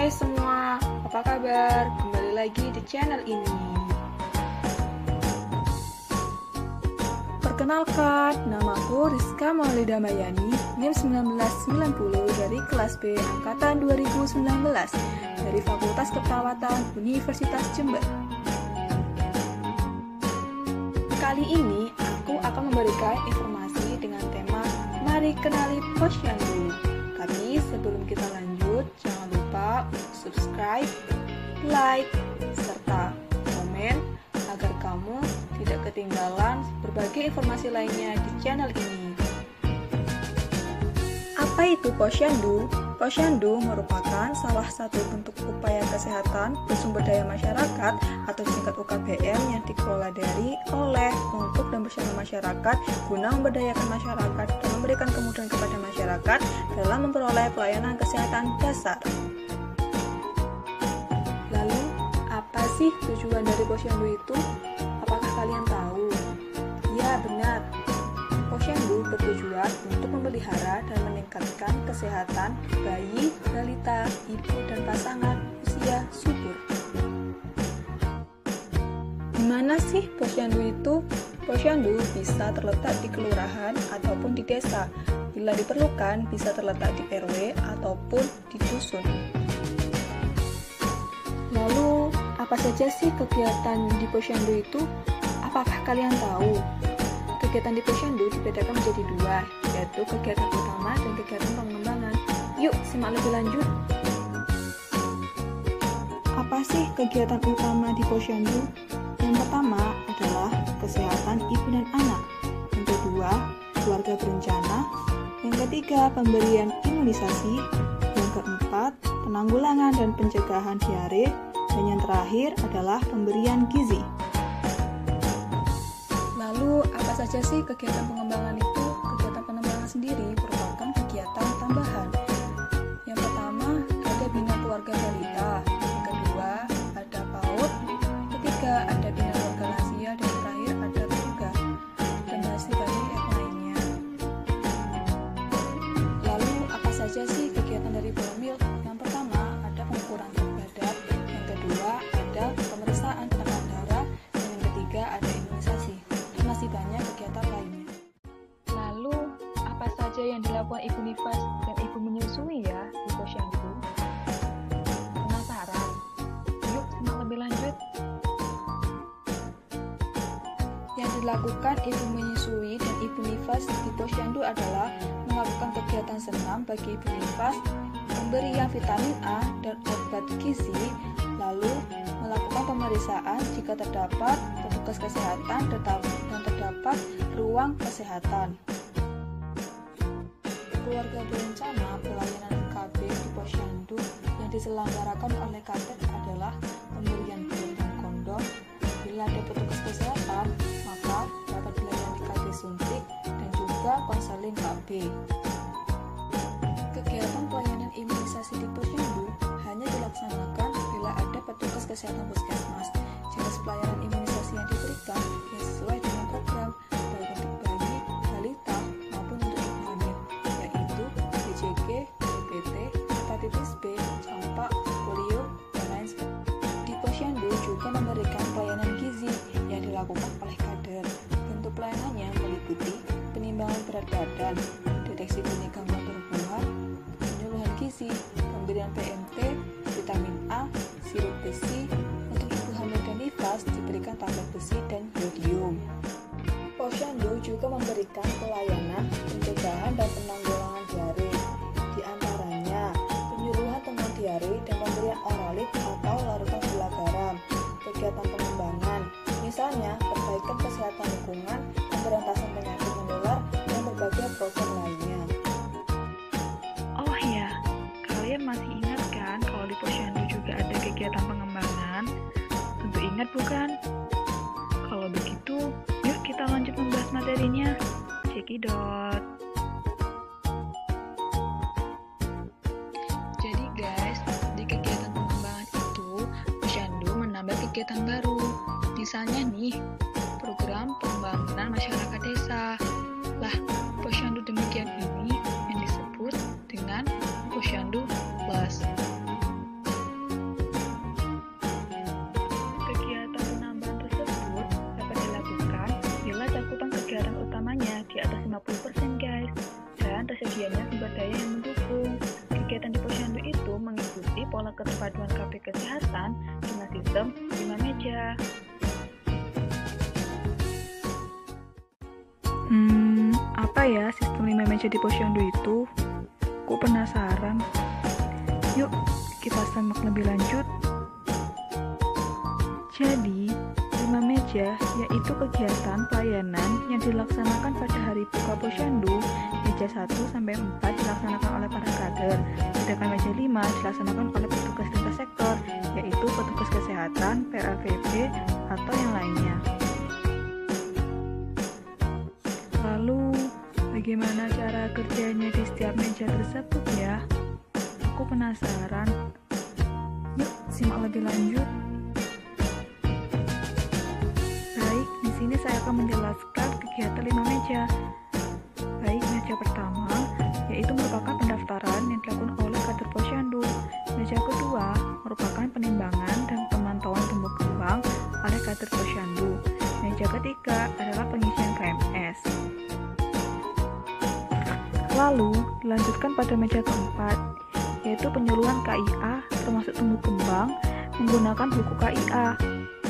Hai semua, apa kabar? Kembali lagi di channel ini. Perkenalkan, namaku Rizka Maulida Mayani, NIM 1990 dari kelas B angkatan 2019 dari Fakultas Keperawatan Universitas Jember. Kali ini aku akan memberikan informasi dengan tema Mari Kenali Posyandu. Tapi sebelum kita lanjut, jangan lupa subscribe, like, serta komen agar kamu tidak ketinggalan berbagai informasi lainnya di channel ini. Apa itu Posyandu? Posyandu merupakan salah satu bentuk upaya kesehatan bersumber daya masyarakat atau singkat UKBM yang dikelola dari, oleh, untuk, dan bersama masyarakat guna memberdayakan masyarakat dan memberikan kemudahan kepada masyarakat dalam memperoleh pelayanan kesehatan dasar. Lalu, apa sih tujuan dari Posyandu itu? Apakah kalian tahu? Ya, benar. Posyandu bertujuan untuk memelihara dan meningkatkan kesehatan bayi, balita, ibu, dan pasangan usia subur. Di mana sih Posyandu itu? Posyandu bisa terletak di kelurahan ataupun di desa. Bila diperlukan, bisa terletak di RW ataupun di dusun. Lalu, apa saja sih kegiatan di Posyandu itu? Apakah kalian tahu? Kegiatan di Posyandu dibedakan menjadi dua, yaitu kegiatan utama dan kegiatan pengembangan. Yuk, simak lebih lanjut. Apa sih kegiatan utama di Posyandu? Yang pertama adalah kesehatan ibu dan anak. Yang kedua, keluarga berencana. Yang ketiga, pemberian imunisasi. Yang keempat, penanggulangan dan pencegahan diare. Dan yang terakhir adalah pemberian gizi. Lalu, apa saja sih kegiatan pengembangan itu? Kegiatan pengembangan sendiri merupakan kegiatan tambahan. Yang pertama, ada bina keluarga balita. Yang kedua, ada PAUD. Ketiga, ada bina keluarga lansia. Dan terakhir, ada TUGA. Dan masih banyak yang lainnya. Lalu, apa saja sih kegiatan dari Polmil? Yang pertama, ada pengukuran berat badan. Yang kedua, ada pemeriksaan tekanan darah. Dan yang ketiga, ada imunisasi. Masih banyak kegiatan lainnya. Lalu, apa saja yang dilakukan ibu nifas dan ibu menyusui ya di Posyandu? Penasaran? Yuk, simak lebih lanjut. Yang dilakukan ibu menyusui dan ibu nifas di Posyandu adalah melakukan kegiatan senam bagi ibu nifas, pemberian vitamin A dan obat gizi, lalu melakukan pemeriksaan jika terdapat petugas kesehatan dan terdapat ruang kesehatan. Keluarga berencana pelayanan KB di Posyandu yang diselenggarakan oleh Kadek adalah pemberian pil dan kondom. Bila ada petugas kesehatan, maka dapat dilayani KB suntik dan juga konseling KB. Kegiatan pelayanan imunisasi di Posyandu hanya dilaksanakan bila ada petugas kesehatan puskesmas. Jenis pelayanan imunisasi yang diberikan yang sesuai dengan program, baik untuk bayi, balita, maupun untuk ibu hamil, yaitu BCG, DBT, hepatitis B, campak, polio, dan lain sebagainya. Di Posyandu juga memberikan pelayanan gizi yang dilakukan oleh kader. Bentuk pelayanannya meliputi penimbangan berat badan, deteksi dini gangguan berhubungan, penyuluhan gizi, pemberian PMT, vitamin A, sirup besi. Untuk ibu hamil dan nifas diberikan tablet besi dan yodium. Posyandu juga memberikan pelayanan pencegahan dan penanggulangan diare, di antaranya penyuluhan tentang diare dan pemberian oralit atau larutan gula garam. Kegiatan pengembangan, misalnya perbaikan kesehatan lingkungan, pemberantasan penyakit menular, dan berbagai program lainnya. Oh ya, kalian masih ingat kan kalau di Posyandu juga ada kegiatan pengembangan? Tentu ingat bukan? Kalau begitu, yuk kita lanjut membahas materinya. Cekidot. Jadi guys, di kegiatan pengembangan itu, Posyandu menambah kegiatan baru. Misalnya nih, program pembangunan masyarakat desa. Lah, Posyandu demikian ini yang disebut dengan Posyandu Plus. keterpaduan KB Kesehatan dengan sistem 5 meja. Apa ya sistem 5 meja di Posyandu itu? Aku penasaran. Yuk, kita simak lebih lanjut. Jadi, 5 meja yaitu kegiatan pelayanan yang dilaksanakan pada hari buka Posyandu. Meja 1-4 dilaksanakan oleh para kader, sedangkan meja 5 dilaksanakan oleh petugas lintas sektor, yaitu petugas kesehatan, PLVB, atau yang lainnya. Lalu, bagaimana cara kerjanya di setiap meja tersebut ya? Aku penasaran. Yuk, simak lebih lanjut. Baik, di sini saya akan menjelaskan kegiatan 5 meja. Baik, meja pertama yaitu merupakan pendaftaran yang dilakukan oleh kader Posyandu. Meja kedua merupakan penimbangan dan pemantauan tumbuh kembang oleh kader Posyandu. Meja ketiga adalah pengisian KMS. Lalu dilanjutkan pada meja keempat, yaitu penyuluhan KIA termasuk tumbuh kembang menggunakan buku KIA.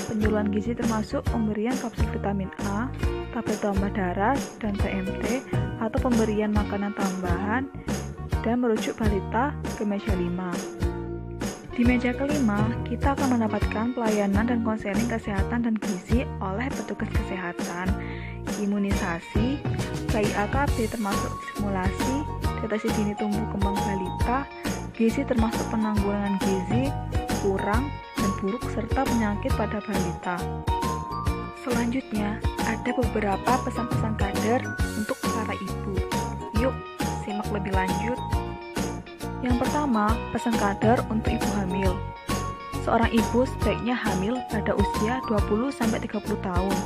Penyuluhan gizi termasuk pemberian kapsul vitamin A, tablet tambah darah, dan PMT atau pemberian makanan tambahan, dan merujuk balita ke meja 5. Di meja kelima, kita akan mendapatkan pelayanan dan konseling kesehatan dan gizi oleh petugas kesehatan, imunisasi, KIAKB termasuk simulasi, deteksi dini tumbuh kembang balita, gizi termasuk penanggulangan gizi, kurang, dan buruk serta penyakit pada balita. Selanjutnya, ada beberapa pesan-pesan kader untuk para ibu. Yuk, simak lebih lanjut. Yang pertama, pesan kader untuk ibu hamil. Seorang ibu sebaiknya hamil pada usia 20-30 tahun.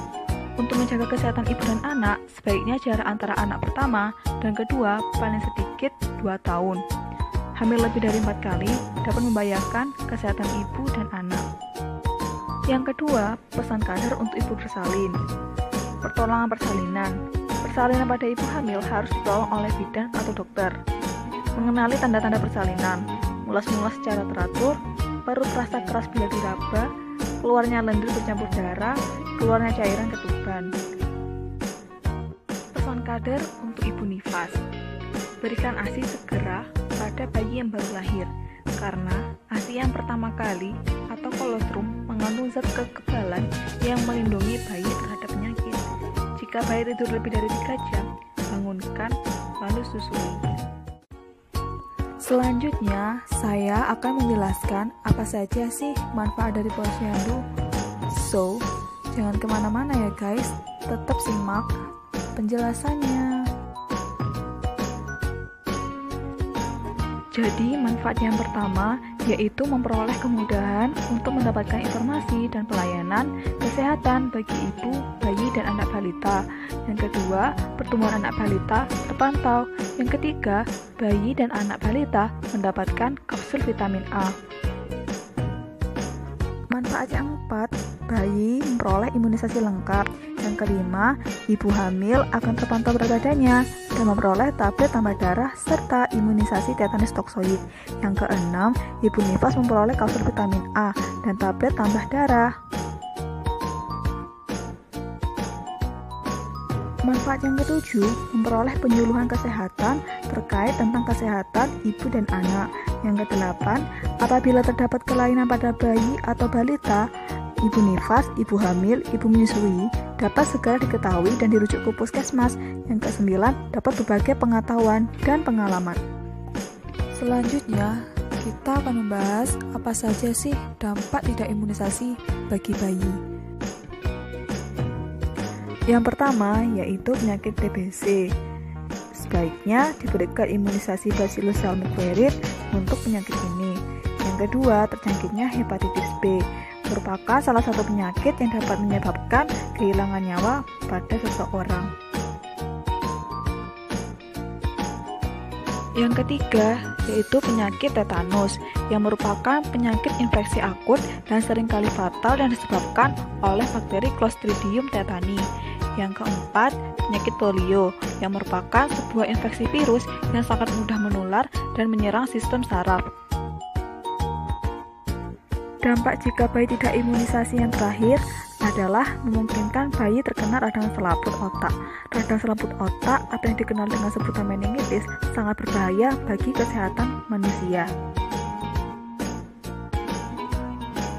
Untuk menjaga kesehatan ibu dan anak, sebaiknya jarak antara anak pertama dan kedua paling sedikit 2 tahun. Hamil lebih dari 4 kali dapat membahayakan kesehatan ibu dan anak. Yang kedua, pesan kader untuk ibu bersalin. Pertolongan persalinan. Persalinan pada ibu hamil harus ditolong oleh bidan atau dokter. Mengenali tanda-tanda persalinan, mulas-mulas secara teratur, perut terasa keras bila diraba, keluarnya lendir bercampur darah, keluarnya cairan ketuban. Pesan kader untuk ibu nifas. Berikan ASI segera pada bayi yang baru lahir, karena ASI yang pertama kali atau kolostrum mengandung zat kekebalan yang melindungi bayi terhadap penyakit. Jika bayi tidur lebih dari 3 jam, bangunkan lalu susui. Selanjutnya, saya akan menjelaskan apa saja sih manfaat dari Posyandu. So, jangan kemana-mana ya guys, tetap simak penjelasannya. Jadi, manfaat yang pertama yaitu memperoleh kemudahan untuk mendapatkan informasi dan pelayanan kesehatan bagi ibu, bayi, dan anak balita. Yang kedua, pertumbuhan anak balita terpantau. Yang ketiga, bayi dan anak balita mendapatkan kapsul vitamin A. Manfaat yang keempat, bayi memperoleh imunisasi lengkap. Yang kelima, ibu hamil akan terpantau berat badannya dan memperoleh tablet tambah darah serta imunisasi tetanus toksoid. Yang keenam, ibu nifas memperoleh kapsul vitamin A dan tablet tambah darah. Manfaat yang ketujuh, memperoleh penyuluhan kesehatan terkait tentang kesehatan ibu dan anak. Yang kedelapan, apabila terdapat kelainan pada bayi atau balita, ibu nifas, ibu hamil, ibu menyusui dapat segera diketahui dan dirujuk ke puskesmas. Yang kesembilan, dapat berbagai pengetahuan dan pengalaman. Selanjutnya, kita akan membahas apa saja sih dampak tidak imunisasi bagi bayi. Yang pertama yaitu penyakit TBC. Sebaiknya diberikan imunisasi Bacillus salmonella untuk penyakit ini. Yang kedua, terjangkitnya hepatitis B, merupakan salah satu penyakit yang dapat menyebabkan kehilangan nyawa pada seseorang. Yang ketiga, yaitu penyakit tetanus, yang merupakan penyakit infeksi akut dan seringkali fatal yang disebabkan oleh bakteri Clostridium tetani. Yang keempat, penyakit polio, yang merupakan sebuah infeksi virus yang sangat mudah menular dan menyerang sistem saraf. Dampak jika bayi tidak imunisasi yang terakhir adalah memungkinkan bayi terkena radang selaput otak. Radang selaput otak atau yang dikenal dengan sebutan meningitis sangat berbahaya bagi kesehatan manusia.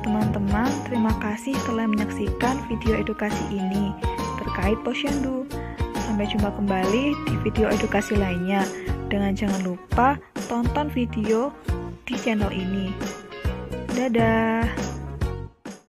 Teman-teman, terima kasih telah menyaksikan video edukasi ini terkait Posyandu. Sampai jumpa kembali di video edukasi lainnya. Dengan jangan lupa tonton video di channel ini. Dadah!